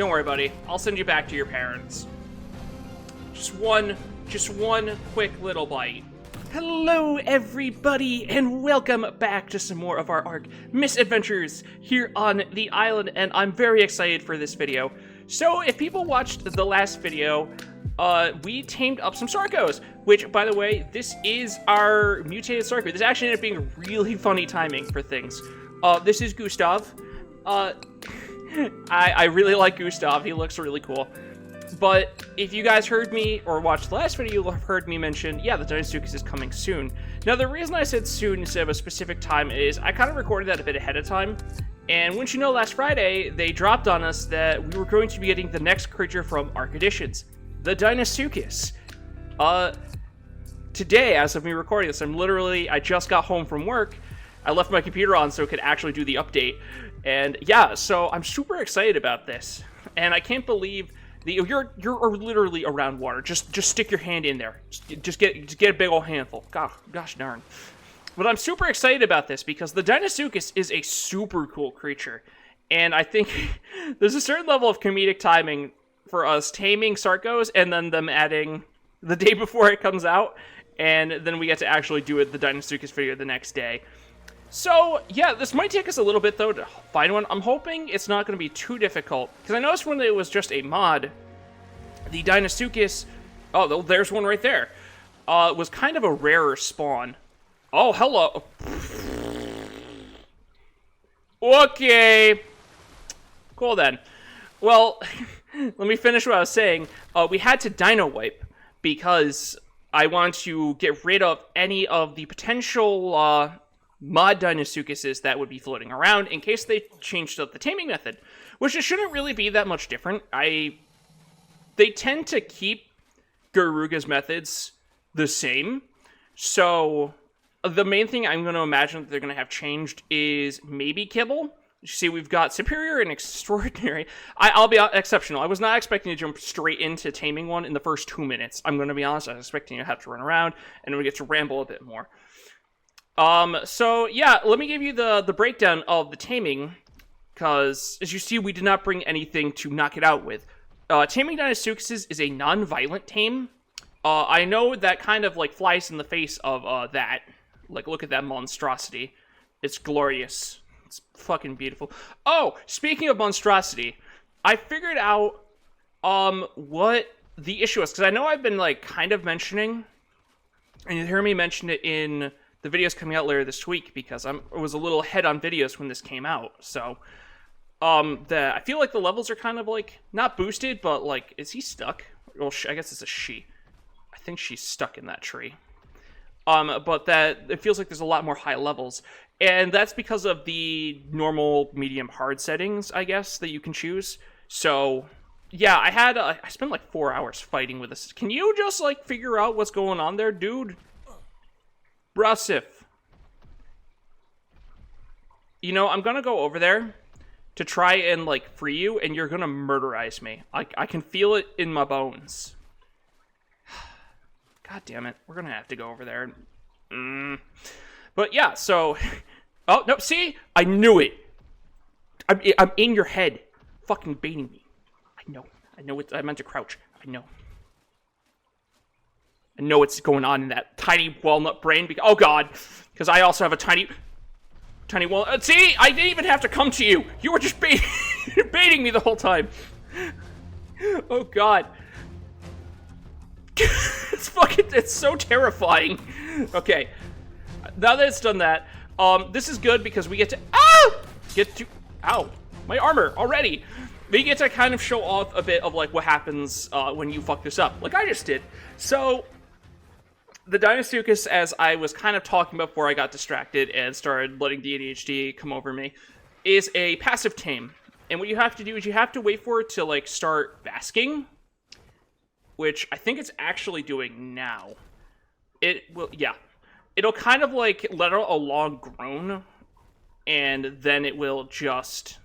Don't worry, buddy. I'll send you back to your parents. Just one quick little bite. Hello, everybody, and welcome back to some more of our ARK misadventures here on the island, and I'm very excited for this video. So, if people watched the last video, we tamed up some Sarcos, which, by the way, this is our mutated Sarco. This actually ended up being really funny timing for things. This is Gustave. I really like Gustave. He looks really cool. But if you guys heard me or watched the last video, you'll have heard me mention, yeah, the Deinosuchus is coming soon. Now, the reason I said soon instead of a specific time is I kind of recorded that a bit ahead of time. And wouldn't you know, last Friday, they dropped on us that we were going to be getting the next creature from ARK Editions, the Deinosuchus. Today, as of me recording this, I just got home from work. I left my computer on so it could actually do the update. And yeah, so I'm super excited about this. And I can't believe you're literally around water. Just stick your hand in there. Just get a big old handful. Gosh darn. But I'm super excited about this because the Deinosuchus is a super cool creature. And I think there's a certain level of comedic timing for us taming Sarcos and then them adding the day before it comes out. And then we get to actually do the Deinosuchus video the next day. So, yeah, this might take us a little bit, though, to find one. I'm hoping it's not going to be too difficult. Because I noticed when it was just a mod, the Deinosuchus... Oh, there's one right there. Was kind of a rarer spawn. Oh, hello. Okay. Cool, then. Well, let me finish what I was saying. We had to dino wipe because I want to get rid of any of the potential... mod Deinosuchuses that would be floating around in case they changed up the taming method, which it shouldn't really be that much different. They tend to keep Garuga's methods the same, so the main thing I'm going to imagine that they're going to have changed is maybe kibble. You see, we've got superior and extraordinary. I'll be exceptional. I was not expecting to jump straight into taming one in the first 2 minutes. I'm going to be honest. I was expecting to have to run around and we get to ramble a bit more. So yeah, let me give you the breakdown of the taming, because as you see, we did not bring anything to knock it out with. Taming Deinosuchus is a non-violent tame. I know that kind of like flies in the face of that. Like, look at that monstrosity. It's glorious. It's fucking beautiful. Oh, speaking of monstrosity, I figured out what the issue is, because I know I've been like kind of mentioning, and you hear me mention it in the video's coming out later this week because I was a little ahead on videos when this came out. So, I feel like the levels are kind of like, not boosted, but like, is he stuck? Well, I guess it's a she. I think she's stuck in that tree. But that, it feels like there's a lot more high levels. And that's because of the normal, medium, hard settings, I guess, that you can choose. So, yeah, I spent like 4 hours fighting with this. Can you just like figure out what's going on there, dude? Brasif. You know, I'm gonna go over there to try and, like, free you, and you're gonna murderize me. I can feel it in my bones. God damn it. We're gonna have to go over there. But, yeah, so... Oh, no, see? I knew it. I'm in your head. Fucking baiting me. I know it. I meant to crouch. I know what's going on in that tiny walnut brain. Oh god, because I also have a tiny walnut. See, I didn't even have to come to you. You were just baiting me the whole time. Oh god, it's so terrifying. Okay, now that it's done that, this is good because we get to ow, my armor already. We get to kind of show off a bit of like what happens when you fuck this up, like I just did. So. The Deinosuchus, as I was kind of talking about before I got distracted and started letting the ADHD come over me, is a passive tame. And what you have to do is you have to wait for it to, like, start basking, which I think it's actually doing now. It will, yeah. It'll kind of, like, let out a long groan, and then it will just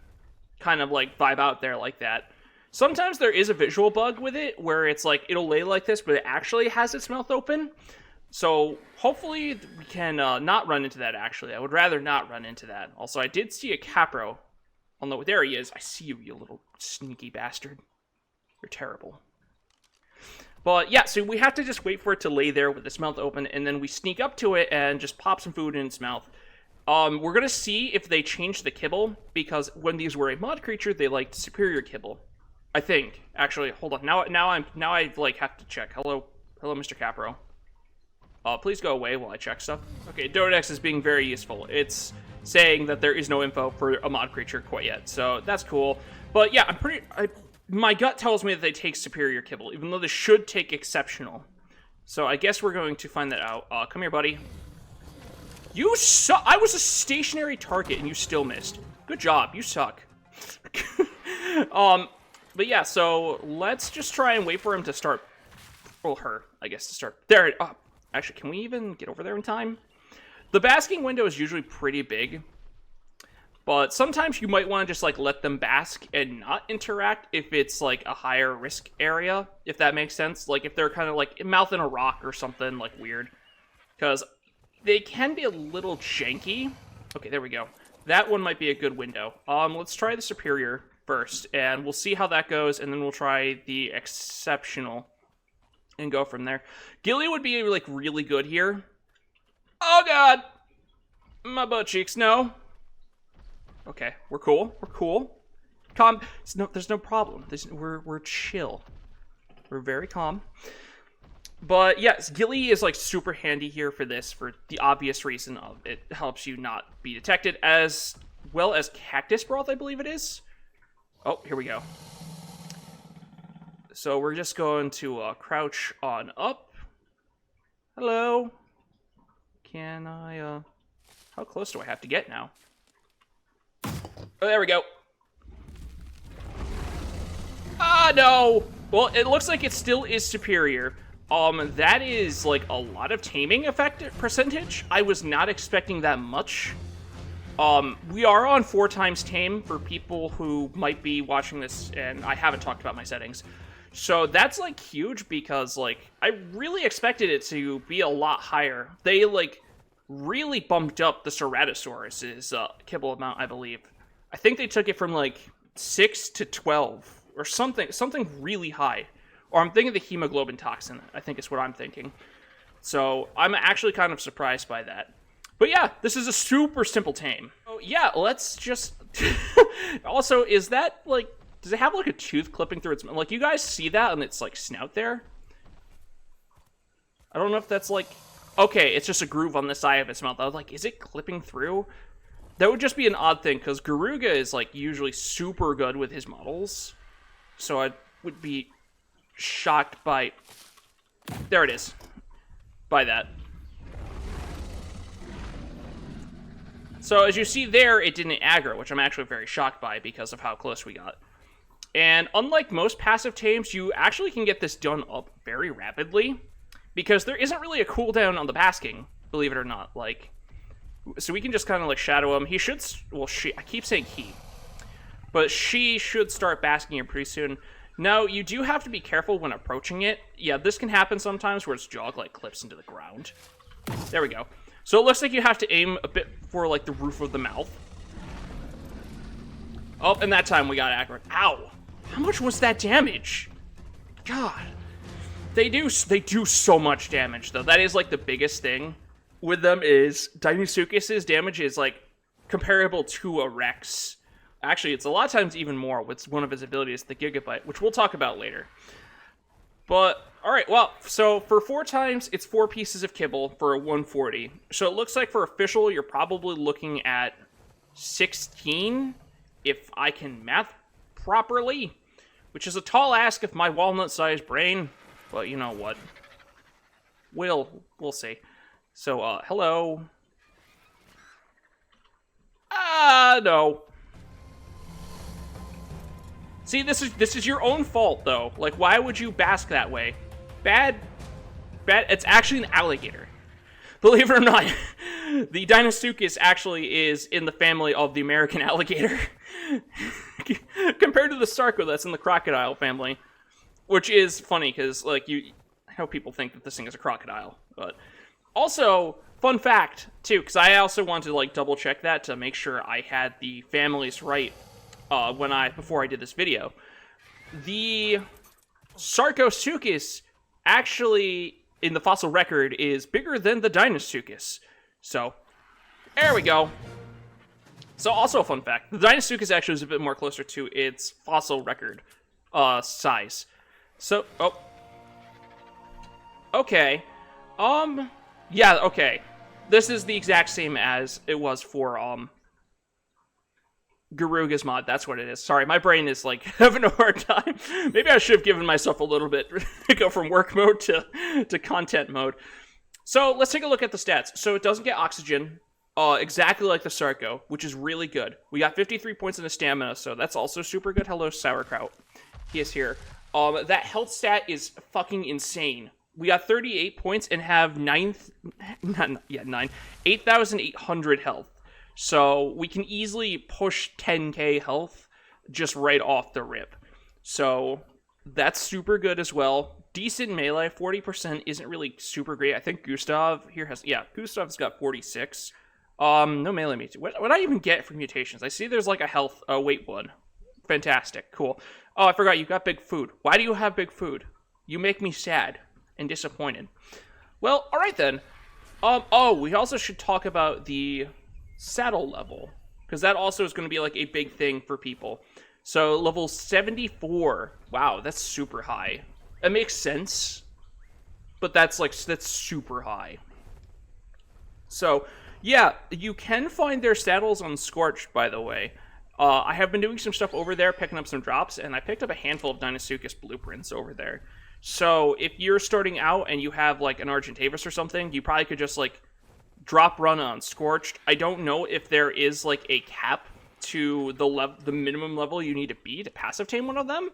kind of, like, vibe out there like that. Sometimes there is a visual bug with it, where it's like, it'll lay like this, but it actually has its mouth open. So, hopefully, we can not run into that, actually. I would rather not run into that. Also, I did see a Capro Oh no, there he is. I see you, you little sneaky bastard. You're terrible. But yeah, so we have to just wait for it to lay there with its mouth open, and then we sneak up to it and just pop some food in its mouth. We're gonna see if they change the kibble, because when these were a mod creature, they liked superior kibble. I think. Actually, hold on. Now I like have to check. Hello, Mr. Capro. Please go away while I check stuff. Okay, Dodex is being very useful. It's saying that there is no info for a mod creature quite yet, so that's cool. But yeah, my gut tells me that they take superior kibble, even though they should take exceptional. So I guess we're going to find that out. Come here, buddy. You suck. I was a stationary target, and you still missed. Good job. You suck. But yeah, so let's just try and wait for him to start. Well, her, I guess, to start. There. Actually, can we even get over there in time? The basking window is usually pretty big, but sometimes you might want to just like let them bask and not interact if it's like a higher risk area, if that makes sense. Like if they're kind of like mouthing a rock or something like weird, because they can be a little janky. Okay, there we go. That one might be a good window. Let's try the superior first, and we'll see how that goes, and then we'll try the exceptional and go from there. Gilly would be like really good here. Oh god, my butt cheeks. No. Okay, we're cool. We're cool. Calm. There's no problem. We're chill. We're very calm. But yes, Gilly is like super handy here for this, for the obvious reason of it helps you not be detected, as well as Cactus Broth, I believe it is. Oh, here we go. So we're just going to crouch on up. Hello. Can I, how close do I have to get now? Oh, there we go. Ah, no! Well, it looks like it still is superior. That is, like, a lot of taming effect percentage. I was not expecting that much. We are on 4 times tame for people who might be watching this, and I haven't talked about my settings. So that's, like, huge because, like, I really expected it to be a lot higher. They, like, really bumped up the Ceratosaurus's kibble amount, I believe. I think they took it from, like, 6 to 12 or something really high. Or I'm thinking the hemoglobin toxin, I think is what I'm thinking. So I'm actually kind of surprised by that. But yeah, this is a super simple tame. So yeah, let's just... Also, is that, like... Does it have, like, a tooth clipping through its... Like, you guys see that on its, like, snout there? I don't know if that's, like... Okay, it's just a groove on the side of its mouth. I was like, is it clipping through? That would just be an odd thing, because Garuga is, like, usually super good with his models. So I would be shocked by... There it is. By that. So as you see there, it didn't aggro, which I'm actually very shocked by because of how close we got. And unlike most passive tames, you actually can get this done up very rapidly, because there isn't really a cooldown on the basking, believe it or not. Like, so we can just kind of like shadow him. He should, well, I keep saying he, but she should start basking here pretty soon. Now, you do have to be careful when approaching it. Yeah, this can happen sometimes where its jaw like clips into the ground. There we go. So it looks like you have to aim a bit for like the roof of the mouth. Oh, and that time we got accurate. Ow! How much was that damage? God. They do so much damage, though. That is, like, the biggest thing with them is Deinosuchus' damage is, like, comparable to a Rex. Actually, it's a lot of times even more with one of his abilities, the Gigabyte, which we'll talk about later. But, alright, well, so for 4 times, it's 4 pieces of kibble for a 140. So it looks like for official, you're probably looking at 16, if I can math properly, which is a tall ask of my walnut-sized brain, but you know what, we'll see. So, hello. No. See, this is your own fault, though. Like, why would you bask that way? Bad, it's actually an alligator. Believe it or not, the Deinosuchus actually is in the family of the American alligator. Compared to the Sarco that's in the crocodile family. Which is funny, because, like, how people think that this thing is a crocodile. But, also, fun fact, too, because I also wanted to, like, double-check that to make sure I had the families right. before I did this video. The Sarcosuchus actually, in the fossil record, is bigger than the Deinosuchus. So, there we go. So, also a fun fact. The Deinosuchus actually is a bit more closer to its fossil record size. So, okay. Yeah, okay. This is the exact same as it was for, Garuga's mod, that's what it is. Sorry, my brain is, like, having a hard time. Maybe I should have given myself a little bit to go from work mode to content mode. So, let's take a look at the stats. So, it doesn't get oxygen, exactly like the Sarco, which is really good. We got 53 points in the stamina, so that's also super good. Hello, Sauerkraut. He is here. That health stat is fucking insane. We got 38 points and have 8,800 health. So we can easily push 10k health just right off the rip. So that's super good as well. Decent melee, 40% isn't really super great. I think Gustave here has, Gustave's got 46. No melee mutation. What do I even get for mutations? I see there's like a health, weight one. Fantastic, cool. Oh, I forgot, you got big food. Why do you have big food? You make me sad and disappointed. Well, alright then. We also should talk about the saddle level, because that also is going to be like a big thing for people. So level 74, wow, that's super high. It makes sense, but that's super high. So yeah, you can find their saddles on Scorched, by the way. I have been doing some stuff over there, picking up some drops, and I picked up a handful of Deinosuchus blueprints over there. So if you're starting out and you have like an Argentavis or something, you probably could just like drop run on Scorched. I don't know if there is like a cap to the minimum level you need to be to passive tame one of them.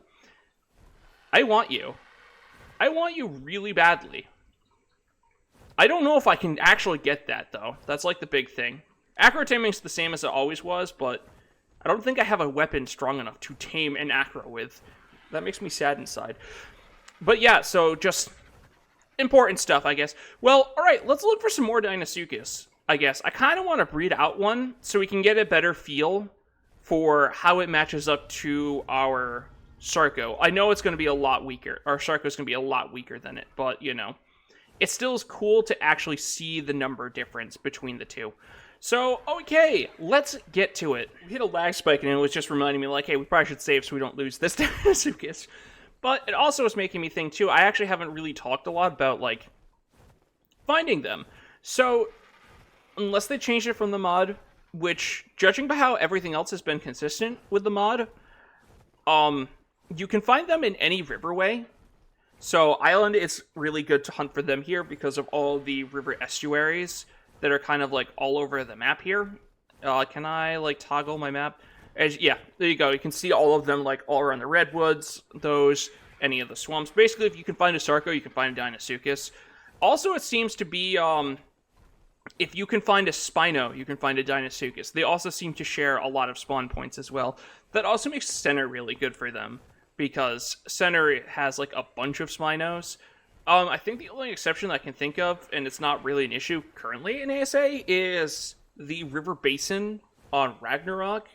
I want you really badly. I don't know if I can actually get that though. That's like the big thing. Acro taming's the same as it always was, but I don't think I have a weapon strong enough to tame an acro with. That makes me sad inside. But yeah, so just important stuff, I guess. Well, alright, let's look for some more Deinosuchus, I guess. I kind of want to breed out one so we can get a better feel for how it matches up to our Sarco. I know it's going to be a lot weaker. Our Sarco's going to be a lot weaker than it, but, you know, it still is cool to actually see the number difference between the two. So, okay, let's get to it. We hit a lag spike and it was just reminding me, like, hey, we probably should save so we don't lose this Deinosuchus. But it also was making me think, too, I actually haven't really talked a lot about, like, finding them. So, unless they changed it from the mod, which, judging by how everything else has been consistent with the mod, you can find them in any riverway. So, Island, it's really good to hunt for them here because of all the river estuaries that are kind of, like, all over the map here. Can I, like, toggle my map? Yeah, there you go. You can see all of them, like, all around the redwoods, any of the swamps. Basically, if you can find a Sarco, you can find a Deinosuchus. Also, it seems to be, if you can find a Spino, you can find a Deinosuchus. They also seem to share a lot of spawn points as well. That also makes Center really good for them, because Center has, like, a bunch of Spinos. I think the only exception I can think of, and it's not really an issue currently in ASA, is the river basin on Ragnarok.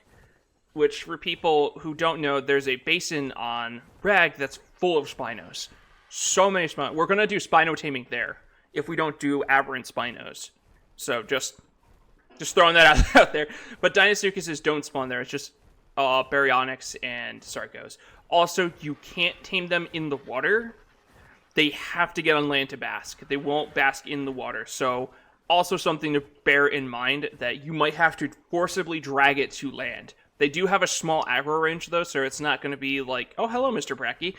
Which, for people who don't know, there's a basin on Rag that's full of Spinos. So many Spinos. We're going to do Spino taming there, if we don't do aberrant Spinos. So, just throwing that out there. But Deinosuchuses don't spawn there. It's just Baryonyx and Sarcos. Also, you can't tame them in the water. They have to get on land to bask. They won't bask in the water. So, also something to bear in mind, that you might have to forcibly drag it to land. They do have a small aggro range, though, so it's not going to be like, oh, hello, Mr. Bracky.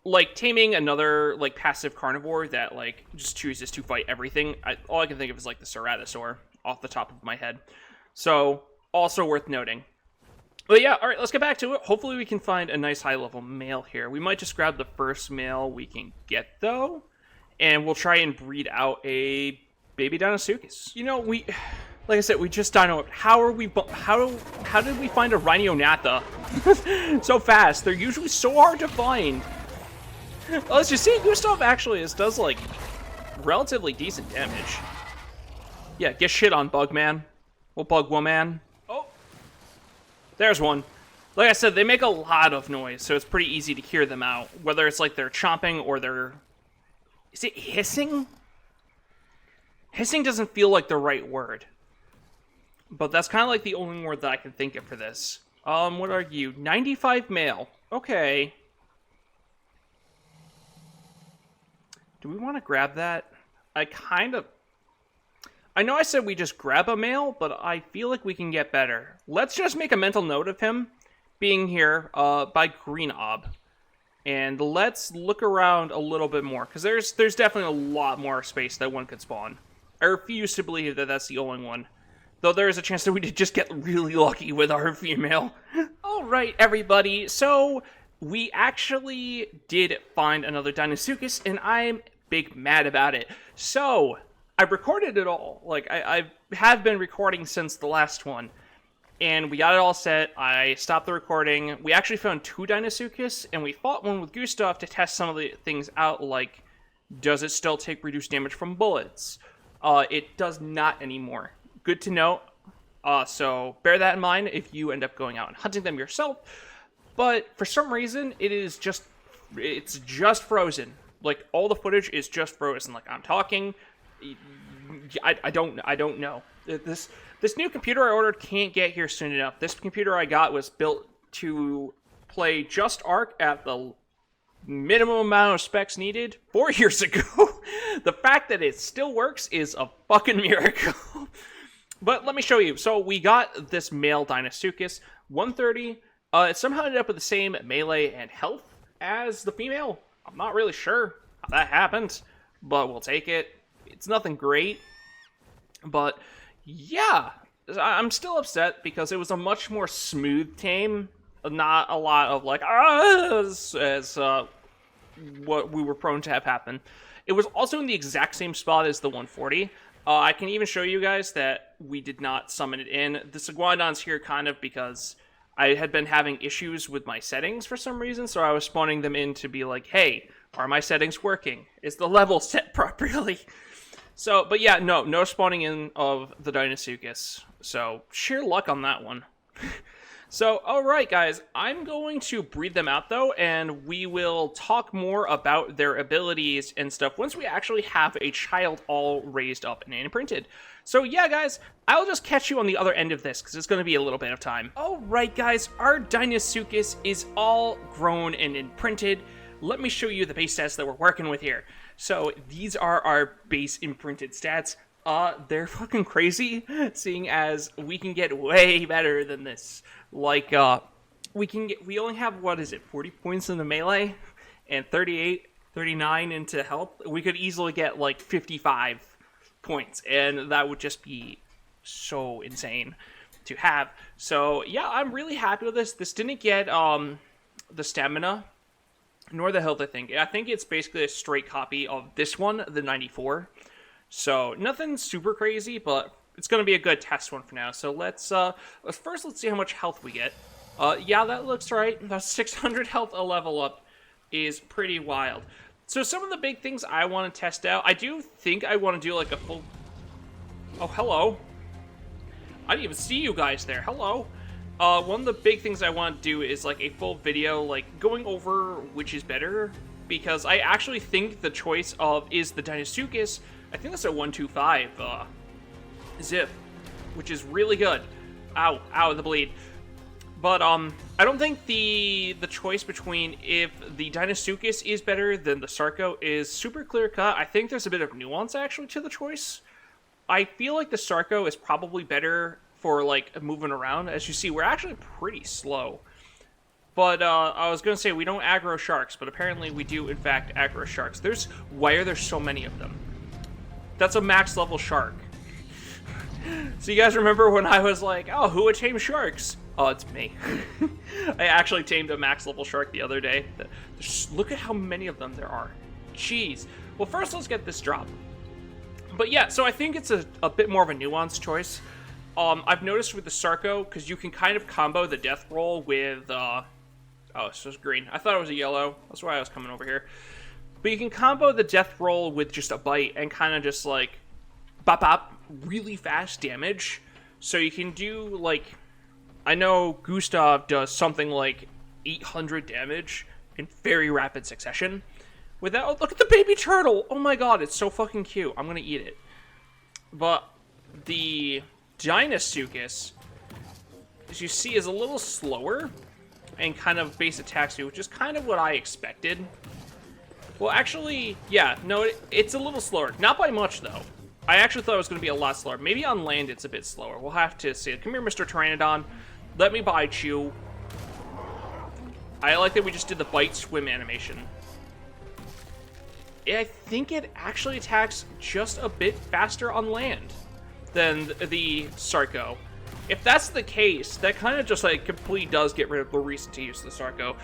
Like, taming another, like, passive carnivore that, like, just chooses to fight everything. All I can think of is, like, the Ceratosaur off the top of my head. So, also worth noting. But yeah, alright, let's get back to it. Hopefully we can find a nice high-level male here. We might just grab the first male we can get, though. And we'll try and breed out a baby Deinosuchus. You know, like I said, we just dino. How did we find a Rhiniolantha so fast? They're usually so hard to find. Let's just see. Gustave actually does like relatively decent damage. Yeah, get shit on, Bug Man. Well, Bug Woman. Oh, there's one. Like I said, they make a lot of noise, so it's pretty easy to hear them out. Whether it's like they're chomping or they're... Is it hissing? Hissing doesn't feel like the right word. But that's kind of like the only word that I can think of for this. What are you? 95 male. Okay. Do we want to grab that? I know I said we just grab a male, but I feel like we can get better. Let's just make a mental note of him being here by Green Ob. And let's look around a little bit more, because there's definitely a lot more space that one could spawn. I refuse to believe that that's the only one. Though there is a chance that we did just get really lucky with our female. Alright, everybody. So, we actually did find another Deinosuchus, and I'm big mad about it. So, I recorded it all. Like, I have been recording since the last one. And we got it all set. I stopped the recording. We actually found 2 Deinosuchus, and we fought one with Gustave to test some of the things out, like, does it still take reduced damage from bullets? It does not anymore. Good to know. So bear that in mind if you end up going out and hunting them yourself. But for some reason, it's just frozen. Like, all the footage is just frozen. Like, I'm talking. I don't know. This new computer I ordered can't get here soon enough. This computer I got was built to play just Ark at the minimum amount of specs needed 4 years ago. The fact that it still works is a fucking miracle. But let me show you. So we got this male Deinosuchus, 130. It somehow ended up with the same melee and health as the female. I'm not really sure how that happened, but we'll take it. It's nothing great. But yeah, I'm still upset because it was a much more smooth tame. Not a lot of like, as what we were prone to have happen. It was also in the exact same spot as the 140. I can even show you guys that we did not summon it in. The Iguanodon's here kind of because I had been having issues with my settings for some reason, so I was spawning them in to be like, hey, are my settings working? Is the level set properly? So, but yeah, no spawning in of the Deinosuchus. So, sheer luck on that one. So, alright guys, I'm going to breed them out though, and we will talk more about their abilities and stuff once we actually have a child all raised up and imprinted. So yeah guys, I'll just catch you on the other end of this, because it's going to be a little bit of time. Alright guys, our Deinosuchus is all grown and imprinted. Let me show you the base stats that we're working with here. So, these are our base imprinted stats. They're fucking crazy, seeing as we can get way better than this. Like, we only have, 40 points in the melee, and 38, 39 into health. We could easily get, like, 55 points, and that would just be so insane to have. So, yeah, I'm really happy with this. This didn't get, the stamina, nor the health, I think. I think it's basically a straight copy of this one, the 94. So, nothing super crazy, but it's going to be a good test one for now. So, let's see how much health we get. Yeah, that looks right. The 600 health a level up is pretty wild. So, some of the big things I want to test out, I do think I want to do, like, a full... Oh, hello. I didn't even see you guys there. Hello. One of the big things I want to do is, like, a full video, like, going over which is better. Because I actually think the choice of is the Deinosuchus... I think that's a 125 zip, which is really good. Ow, the bleed. But I don't think the choice between if the Deinosuchus is better than the Sarco is super clear cut. I think there's a bit of nuance actually to the choice. I feel like the Sarco is probably better for like moving around. As you see, we're actually pretty slow. But I was gonna say we don't aggro sharks, but apparently we do in fact aggro sharks. Why are there so many of them? That's a max level shark. So you guys remember when I was like, oh, who would tame sharks? Oh, it's me. I actually tamed a max level shark the other day. Look at how many of them there are. Jeez. Well, first let's get this drop. But yeah, so I think it's a bit more of a nuanced choice. I've noticed with the Sarco, because you can kind of combo the death roll with, oh, this was green. I thought it was a yellow. That's why I was coming over here. But you can combo the death roll with just a bite and kind of just like bop bop really fast damage. So you can do like I know Gustave does something like 800 damage in very rapid succession. Without, look at the baby turtle! Oh my god, it's so fucking cute. I'm gonna eat it. But the Deinosuchus, as you see, is a little slower and kind of base attacks you, which is kind of what I expected. Well, actually, yeah, no, it's a little slower. Not by much, though. I actually thought it was going to be a lot slower. Maybe on land it's a bit slower. We'll have to see. Come here, Mr. Pteranodon. Let me bite you. I like that we just did the bite swim animation. I think it actually attacks just a bit faster on land than the Sarco. If that's the case, that kind of just, like, completely does get rid of the reason to use the Sarco.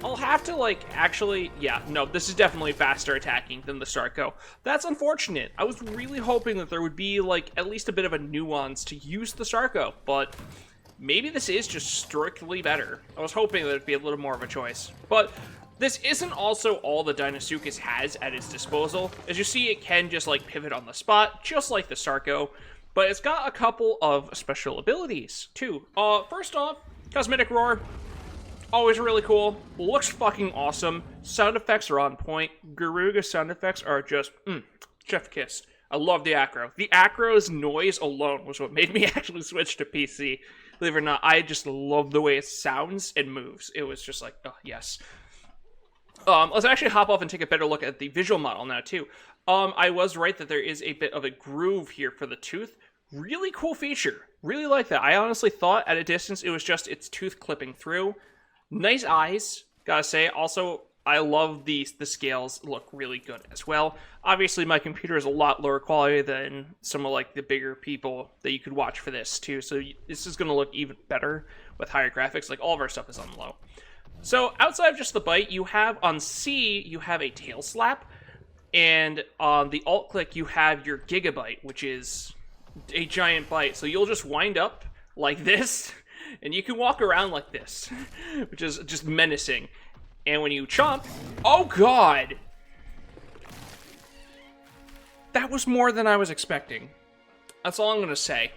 I'll have to, like, actually... Yeah, no, this is definitely faster attacking than the Sarco. That's unfortunate. I was really hoping that there would be, like, at least a bit of a nuance to use the Sarco, but maybe this is just strictly better. I was hoping there'd be a little more of a choice. But this isn't also all the Deinosuchus has at its disposal. As you see, it can just, like, pivot on the spot, just like the Sarco. But it's got a couple of special abilities, too. First off, Cosmetic Roar. Always really cool. Looks fucking awesome. Sound effects are on point. Garuga sound effects are just, chef kiss. I love the acro. The acro's noise alone was what made me actually switch to PC. Believe it or not, I just love the way it sounds and moves. It was just like, oh, yes. Let's actually hop off and take a better look at the visual model now, too. I was right that there is a bit of a groove here for the tooth. Really cool feature. Really like that. I honestly thought at a distance it was just its tooth clipping through. Nice eyes, gotta say. Also, I love the scales look really good as well. Obviously, my computer is a lot lower quality than some of, like, the bigger people that you could watch for this, too. So this is gonna look even better with higher graphics. Like, all of our stuff is on low. So, outside of just the bite, you have, on C, you have a tail slap. And on the alt click, you have your gigabyte, which is a giant bite. So you'll just wind up like this, and you can walk around like this, which is just menacing. And when you chomp, oh god! That was more than I was expecting. That's all I'm gonna say.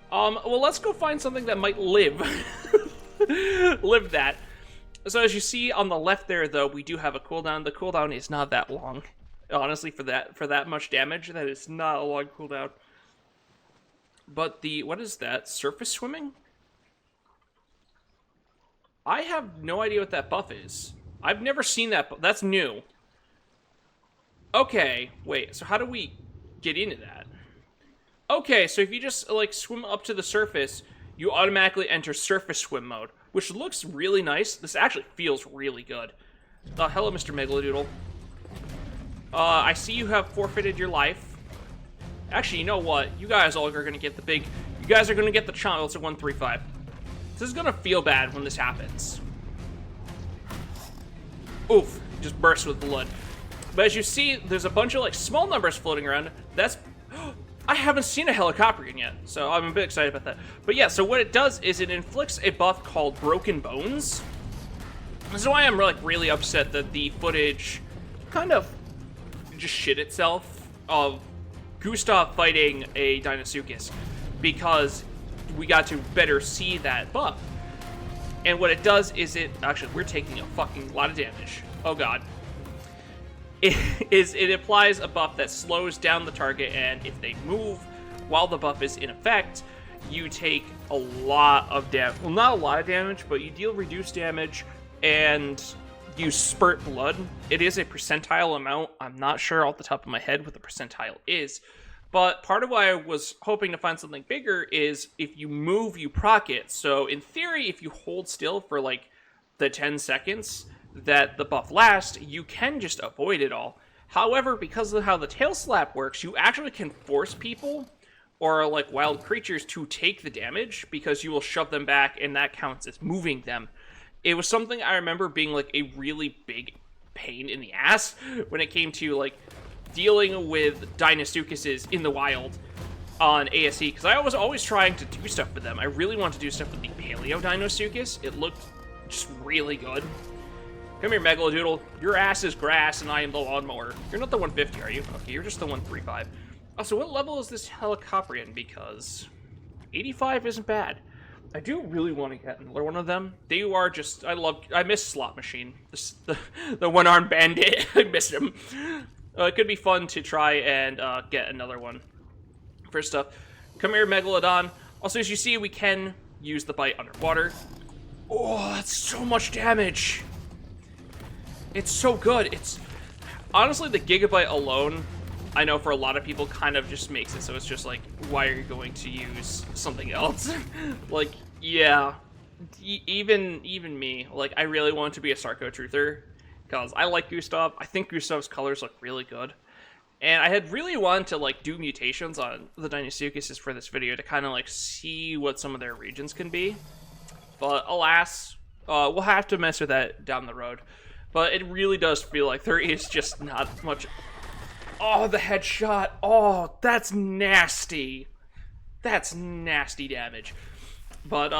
Well, let's go find something that might live. Live that. So as you see on the left there, though, we do have a cooldown. The cooldown is not that long. Honestly, for that much damage, that is not a long cooldown. But what is that? Surface swimming? I have no idea what that buff is. I've never seen that. That's new. Okay, wait, so how do we get into that? Okay, so if you just, like, swim up to the surface, you automatically enter surface swim mode, which looks really nice. This actually feels really good. Hello, Mr. Megalodoodle. I see you have forfeited your life. Actually, you know what? You guys all are gonna get the big... You guys are gonna get the chomp. It's a 135. This is gonna feel bad when this happens. Oof. Just bursts with blood. But as you see, there's a bunch of, like, small numbers floating around. That's... I haven't seen a Helicoprion yet, so I'm a bit excited about that. But yeah, so what it does is it inflicts a buff called Broken Bones. This is why I'm, like, really upset that the footage kind of just shit itself of Gustave fighting a Deinosuchus, because we got to better see that buff. And what it does is actually, we're taking a fucking lot of damage. Oh god. It applies a buff that slows down the target, and if they move while the buff is in effect, you take a lot of damage. Well, not a lot of damage, but you deal reduced damage, and you spurt blood. It is a percentile amount. I'm not sure off the top of my head what the percentile is, but part of why I was hoping to find something bigger is if you move, you proc it. So in theory, if you hold still for like the 10 seconds that the buff lasts, you can just avoid it all. However, because of how the tail slap works, you actually can force people or like wild creatures to take the damage because you will shove them back, and that counts as moving them. It was something I remember being like a really big pain in the ass when it came to like dealing with Deinosuchuses in the wild on ASE, because I was always trying to do stuff with them. I really want to do stuff with the Paleo Deinosuchus. It looked just really good. Come here, Megalodoodle. Your ass is grass, and I am the lawnmower. You're not the 150, are you? Okay, you're just the 135. Oh, so what level is this Helicoprion? Because 85 isn't bad. I do really want to get another one of them. They are just, I miss Slot Machine. The one-armed bandit, I miss him. It could be fun to try and get another one. First up, come here, Megalodon. Also, as you see, we can use the bite underwater. Oh, that's so much damage. It's so good. It's honestly, the Gigabyte alone, I know for a lot of people kind of just makes it so it's just like, why are you going to use something else? Like, yeah, even me, like, I really want to be a Sarco truther because I like Gustave. I think Gustave's colors look really good. And I had really wanted to, like, do mutations on the Deinosuchus for this video to kind of, like, see what some of their regions can be. But alas, we'll have to mess with that down the road. But it really does feel like there is just not much... Oh, the headshot. Oh, that's nasty. That's nasty damage. But,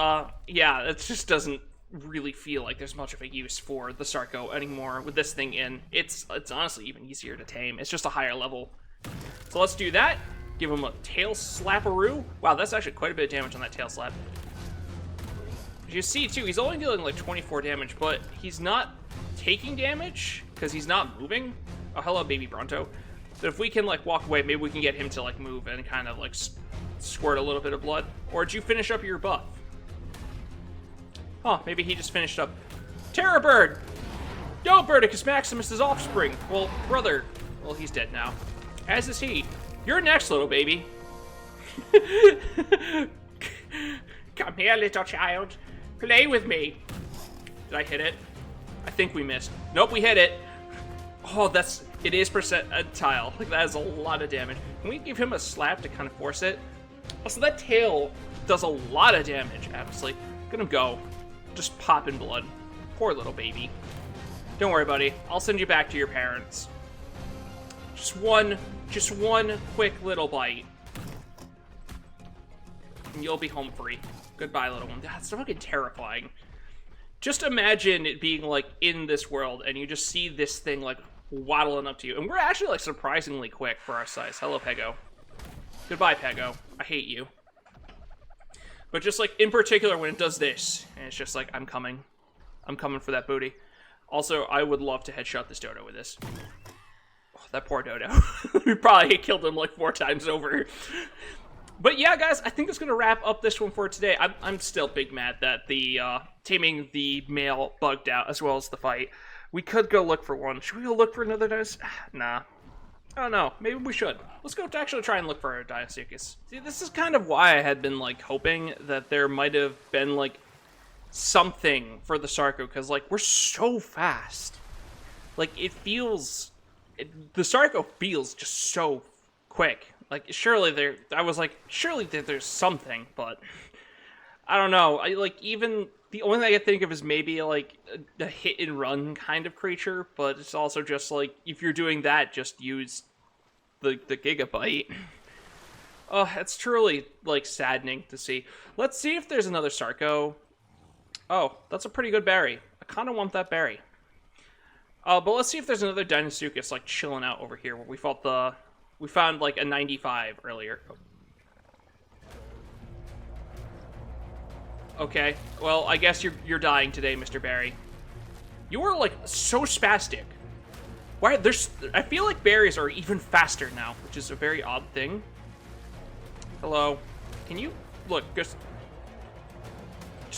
yeah, it just doesn't really feel like there's much of a use for the Sarco anymore with this thing in. It's honestly even easier to tame. It's just a higher level. So let's do that. Give him a tail slapperoo. Wow, that's actually quite a bit of damage on that tail slap. As you see, too, he's only dealing like 24 damage, but he's not taking damage because he's not moving. Oh, hello, baby Bronto. But if we can, like, walk away, maybe we can get him to, like, move and kind of, like, squirt a little bit of blood. Or did you finish up your buff? Huh, maybe he just finished up. Terror Bird! Yo, Birdicus Maximus' offspring. Well, brother. Well, he's dead now. As is he. You're next, little baby. Come here, little child. Play with me. Did I hit it? I think we missed. Nope, we hit it. Oh, it is percentile. Like, that is a lot of damage. Can we give him a slap to kind of force it? Also, that tail does a lot of damage, honestly. Look at him go. Just popping blood. Poor little baby. Don't worry, buddy. I'll send you back to your parents. Just one quick little bite. And you'll be home free. Goodbye, little one. That's fucking terrifying. Just imagine it being, like, in this world, and you just see this thing, like, waddling up to you. And we're actually, like, surprisingly quick for our size. Hello, Pego. Goodbye, Pego. I hate you. But just, like, in particular when it does this, and it's just like, I'm coming. I'm coming for that booty. Also, I would love to headshot this dodo with this. Oh, that poor dodo. We probably killed him, like, 4 times over. But yeah, guys, I think it's going to wrap up this one for today. I'm still big mad that the taming the male bugged out as well as the fight. We could go look for one. Should we go look for another Deinosuchus? Nah. I don't know. Maybe we should. Let's go to actually try and look for a Deinosuchus. See, this is kind of why I had been, like, hoping that there might have been, like, something for the Sarco, because, like, we're so fast. Like, it feels... the Sarco feels just so quick. Like, surely there's something, but I don't know. Even the only thing I can think of is maybe, like, a hit and run kind of creature, but it's also just, like, if you're doing that, just use the Gigabyte. Oh, it's truly, like, saddening to see. Let's see if there's another Sarco. Oh, that's a pretty good berry. I kind of want that berry. But let's see if there's another Deinosuchus, like, chilling out over here where we found, like, a 95 earlier. Okay, well, I guess you're dying today, Mr. Barry. You are, like, so spastic. Why, I feel like berries are even faster now, which is a very odd thing. Hello. Can you, look, just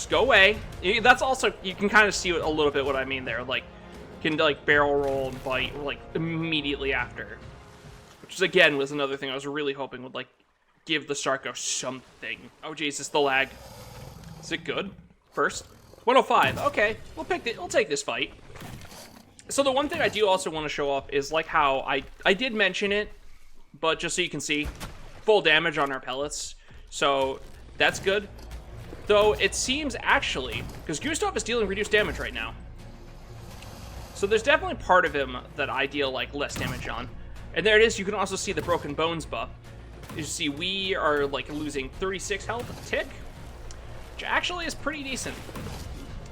go away. That's also, you can kind of see a little bit what I mean there, like, can, like, barrel roll and bite, like, immediately after. Which, again, was another thing I was really hoping would, like, give the Sarco something. Oh, Jesus, the lag. Is it good? First? 105. Okay, we'll take this fight. So the one thing I do also want to show off is, like, how I did mention it, but just so you can see, full damage on our pellets. So that's good. Though it seems actually, because Gustave is dealing reduced damage right now. So there's definitely part of him that I deal, like, less damage on. And there it is, you can also see the Broken Bones buff. You see, we are, like, losing 36 health a tick, which actually is pretty decent.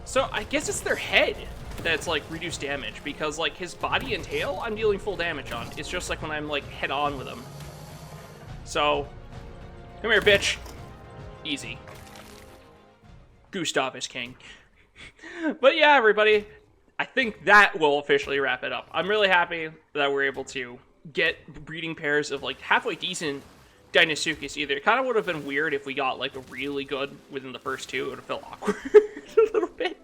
So I guess it's their head that's, like, reduced damage, because, like, his body and tail, I'm dealing full damage on. It's just, like, when I'm, like, head-on with him. So, come here, bitch. Easy. Gustave is king. But yeah, everybody, I think that will officially wrap it up. I'm really happy that we're able to get breeding pairs of like halfway decent Deinosuchus either. It kind of would have been weird if we got like a really good within the first two. It would have felt awkward a little bit.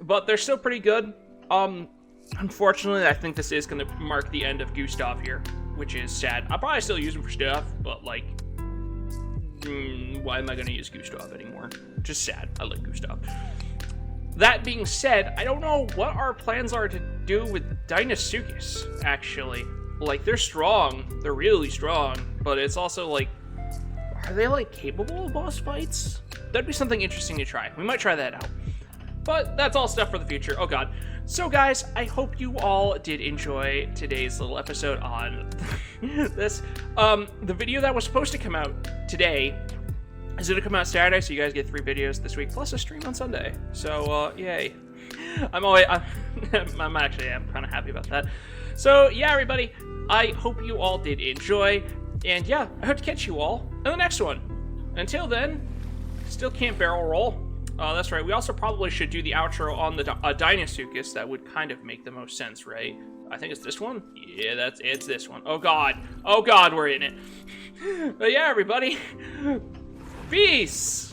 But they're still pretty good. Unfortunately, I think this is going to mark the end of Gustave here, which is sad. I'll probably still use him for stuff, but like, why am I going to use Gustave anymore? Just sad. I like Gustave. That being said, I don't know what our plans are to do with Deinosuchus, actually. Like, they're strong. They're really strong. But it's also, like, are they, like, capable of boss fights? That'd be something interesting to try. We might try that out. But that's all stuff for the future. Oh, God. So, guys, I hope you all did enjoy today's little episode on this. The video that was supposed to come out today is going to come out Saturday, so you guys get 3 videos this week, plus a stream on Sunday. So, yay. I'm kind of happy about that. So, yeah, everybody, I hope you all did enjoy, and yeah, I hope to catch you all in the next one. Until then, still can't barrel roll. That's right, we also probably should do the outro on the Deinosuchus. That would kind of make the most sense, right? I think it's this one? Yeah, it's this one. Oh god, we're in it. But yeah, everybody, peace!